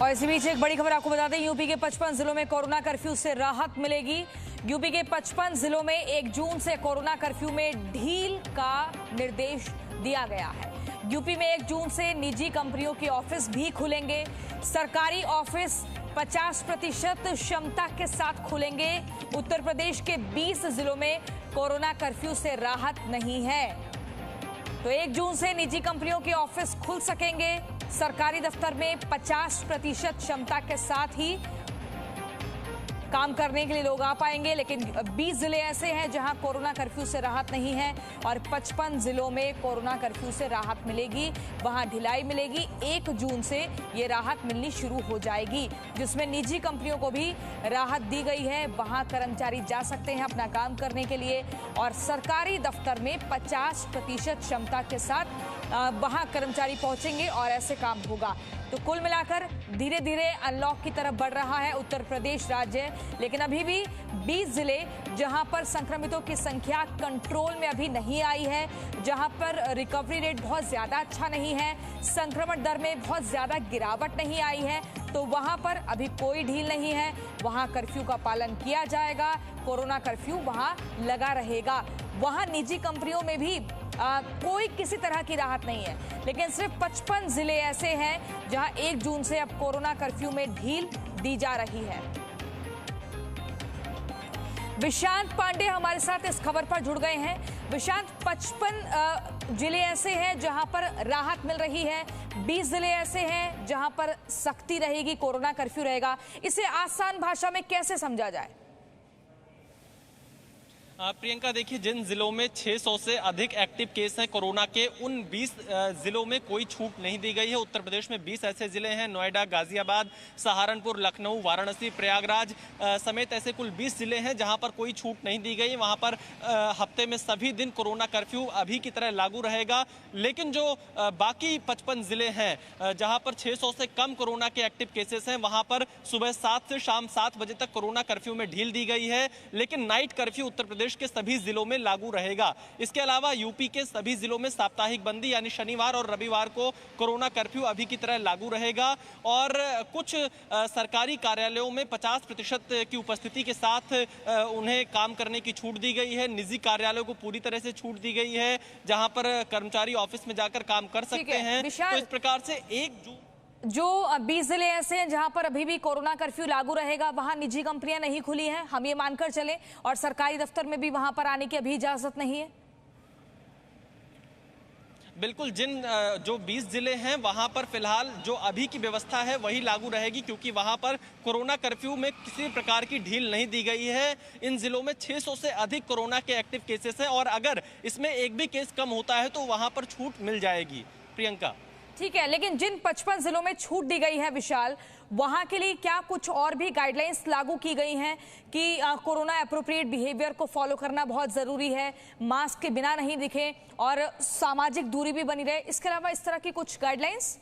और इसी बीच एक बड़ी खबर आपको बता दें, यूपी के 55 जिलों में कोरोना कर्फ्यू से राहत मिलेगी। यूपी के 55 जिलों में 1 जून से कोरोना कर्फ्यू में ढील का निर्देश दिया गया है। यूपी में 1 जून से निजी कंपनियों के ऑफिस भी खुलेंगे। सरकारी ऑफिस 50% क्षमता के साथ खुलेंगे। उत्तर प्रदेश के 20 जिलों में कोरोना कर्फ्यू से राहत नहीं है। तो 1 जून से निजी कंपनियों के ऑफिस खुल सकेंगे। सरकारी दफ्तर में 50% क्षमता के साथ ही काम करने के लिए लोग आ पाएंगे, लेकिन 20 जिले ऐसे हैं जहां कोरोना कर्फ्यू से राहत नहीं है और 55 जिलों में कोरोना कर्फ्यू से राहत मिलेगी, वहां ढिलाई मिलेगी। 1 जून से ये राहत मिलनी शुरू हो जाएगी, जिसमें निजी कंपनियों को भी राहत दी गई है। वहां कर्मचारी जा सकते हैं अपना काम करने के लिए और सरकारी दफ्तर में 50% क्षमता के साथ वहां कर्मचारी पहुंचेंगे और ऐसे काम होगा। तो कुल मिलाकर धीरे धीरे अनलॉक की तरफ बढ़ रहा है उत्तर प्रदेश राज्य, लेकिन अभी भी 20 जिले जहां पर संक्रमितों की संख्या कंट्रोल में अभी नहीं आई है, जहां पर रिकवरी रेट बहुत ज्यादा अच्छा नहीं है, संक्रमण दर में बहुत ज्यादा गिरावट नहीं आई है, तो वहां पर अभी कोई ढील नहीं है। वहां कर्फ्यू का पालन किया जाएगा, कोरोना कर्फ्यू वहां लगा रहेगा। वहां निजी कंपनियों में भी कोई किसी तरह की राहत नहीं है, लेकिन सिर्फ 55 जिले ऐसे हैं जहां 1 जून से अब कोरोना कर्फ्यू में ढील दी जा रही है। विशांत पांडे हमारे साथ इस खबर पर जुड़ गए हैं। विशांत, 55 जिले ऐसे हैं जहां पर राहत मिल रही है, 20 जिले ऐसे हैं जहां पर सख्ती रहेगी, कोरोना कर्फ्यू रहेगा। इसे आसान भाषा में कैसे समझा जाए? प्रियंका, देखिए, जिन जिलों में 600 से अधिक एक्टिव केस हैं कोरोना के, उन 20 जिलों में कोई छूट नहीं दी गई है। उत्तर प्रदेश में 20 ऐसे जिले हैं, नोएडा, गाजियाबाद, सहारनपुर, लखनऊ, वाराणसी, प्रयागराज समेत ऐसे कुल 20 जिले हैं जहां पर कोई छूट नहीं दी गई। वहां पर हफ्ते में सभी दिन कोरोना कर्फ्यू अभी की तरह लागू रहेगा, लेकिन जो बाकी 55 जिले हैं जहां पर 600 से कम कोरोना के एक्टिव केसेस हैं, वहां पर सुबह 7 से शाम 7 बजे तक कोरोना कर्फ्यू में ढील दी गई है, लेकिन नाइट कर्फ्यू उत्तर प्रदेश के सभी जिलों में लागू रहेगा। इसके अलावा यूपी के सभी जिलों में साप्ताहिक बंदी यानी शनिवार और रविवार को कोरोना कर्फ्यू अभी की तरह लागू रहेगा और कुछ सरकारी कार्यालयों में 50% की उपस्थिति के साथ उन्हें काम करने की छूट दी गई है। निजी कार्यालयों को पूरी तरह से छूट दी गई है, जहां पर कर्मचारी ऑफिस में जाकर काम कर सकते हैं। तो इस प्रकार से 1 जून जो 20 जिले ऐसे हैं जहां पर अभी भी कोरोना कर्फ्यू लागू रहेगा, वहां निजी कंपनियां नहीं खुली हैं, हम ये मानकर चलें, और सरकारी दफ्तर में भी वहां पर आने की अभी इजाजत नहीं है। बिल्कुल, जो 20 जिले हैं वहां पर फिलहाल जो अभी की व्यवस्था है वही लागू रहेगी, क्योंकि वहां पर कोरोना कर्फ्यू में किसी प्रकार की ढील नहीं दी गई है। इन जिलों में 600 से अधिक कोरोना के एक्टिव केसेस हैं और अगर इसमें एक भी केस कम होता है तो वहां पर छूट मिल जाएगी। प्रियंका, ठीक है, लेकिन जिन 55 जिलों में छूट दी गई है विशाल, वहां के लिए क्या कुछ और भी गाइडलाइंस लागू की गई हैं कि कोरोना एप्रोप्रिएट बिहेवियर को फॉलो करना बहुत जरूरी है, मास्क के बिना नहीं दिखे और सामाजिक दूरी भी बनी रहे? इसके अलावा इस तरह की कुछ गाइडलाइंस?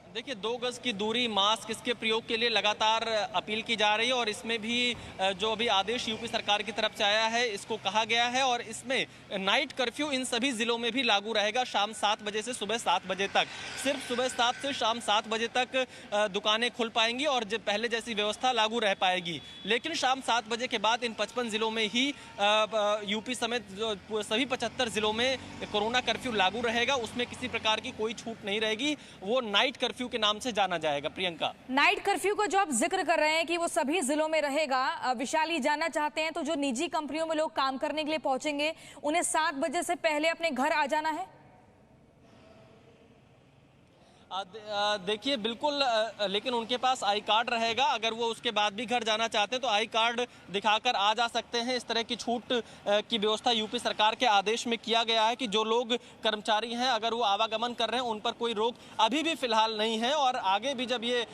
देखिए, 2 गज की दूरी, मास्क, इसके प्रयोग के लिए लगातार अपील की जा रही है और इसमें भी जो अभी आदेश यूपी सरकार की तरफ से आया है इसको कहा गया है और इसमें नाइट कर्फ्यू इन सभी जिलों में भी लागू रहेगा। शाम 7 बजे से सुबह 7 बजे तक, सिर्फ सुबह 7 से शाम 7 बजे तक दुकानें खुल पाएंगी और जब पहले जैसी व्यवस्था लागू रह पाएगी। लेकिन शाम 7 बजे के बाद इन 55 जिलों में ही यूपी समेत सभी 75 जिलों में कोरोना कर्फ्यू लागू रहेगा। उसमें किसी प्रकार की कोई छूट नहीं रहेगी, वो नाइट कर्फ्यू के नाम से जाना जाएगा। प्रियंका, नाइट कर्फ्यू को जो आप जिक्र कर रहे हैं कि वो सभी जिलों में रहेगा, विशाली जानना चाहते हैं तो जो निजी कंपनियों में लोग काम करने के लिए पहुंचेंगे, उन्हें 7 बजे से पहले अपने घर आ जाना है? देखिए, बिल्कुल, लेकिन उनके पास आई कार्ड रहेगा। अगर वो उसके बाद भी घर जाना चाहते हैं तो आई कार्ड दिखाकर आ जा सकते हैं। इस तरह की छूट की व्यवस्था यूपी सरकार के आदेश में किया गया है कि जो लोग कर्मचारी हैं अगर वो आवागमन कर रहे हैं उन पर कोई रोक अभी भी फिलहाल नहीं है और आगे भी जब ये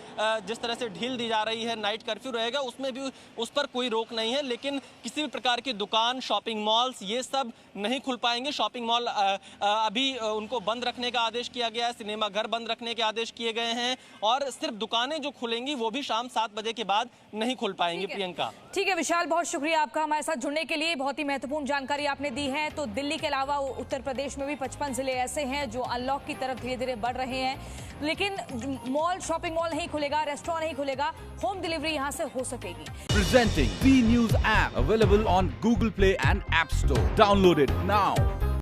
जिस तरह से ढील दी जा रही है, नाइट कर्फ्यू रहेगा, उसमें भी उस पर कोई रोक नहीं है। लेकिन किसी भी प्रकार की दुकान, शॉपिंग मॉल्स, ये सब नहीं खुल पाएंगे। शॉपिंग मॉल अभी उनको बंद रखने का आदेश किया गया है, सिनेमा घर बंद रखने रखने के आदेश किए गए हैं और सिर्फ दुकानें जो खुलेंगी वो भी शाम 7 बजे के बाद नहीं खुल पाएंगी। प्रियंका, ठीक है विशाल, बहुत शुक्रिया आपका हमारे साथ जुड़ने के लिए, बहुत ही महत्वपूर्ण जानकारी आपने दी है। तो दिल्ली के अलावा उत्तर प्रदेश में भी 55 जिले ऐसे हैं जो अनलॉक की तरफ धीरे धीरे बढ़ रहे हैं, लेकिन मॉल, शॉपिंग मॉल नहीं खुलेगा, रेस्टोरेंट नहीं खुलेगा, होम डिलीवरी यहां से हो सकेगी। Presenting B News app available on Google Play and App Store. Download it now.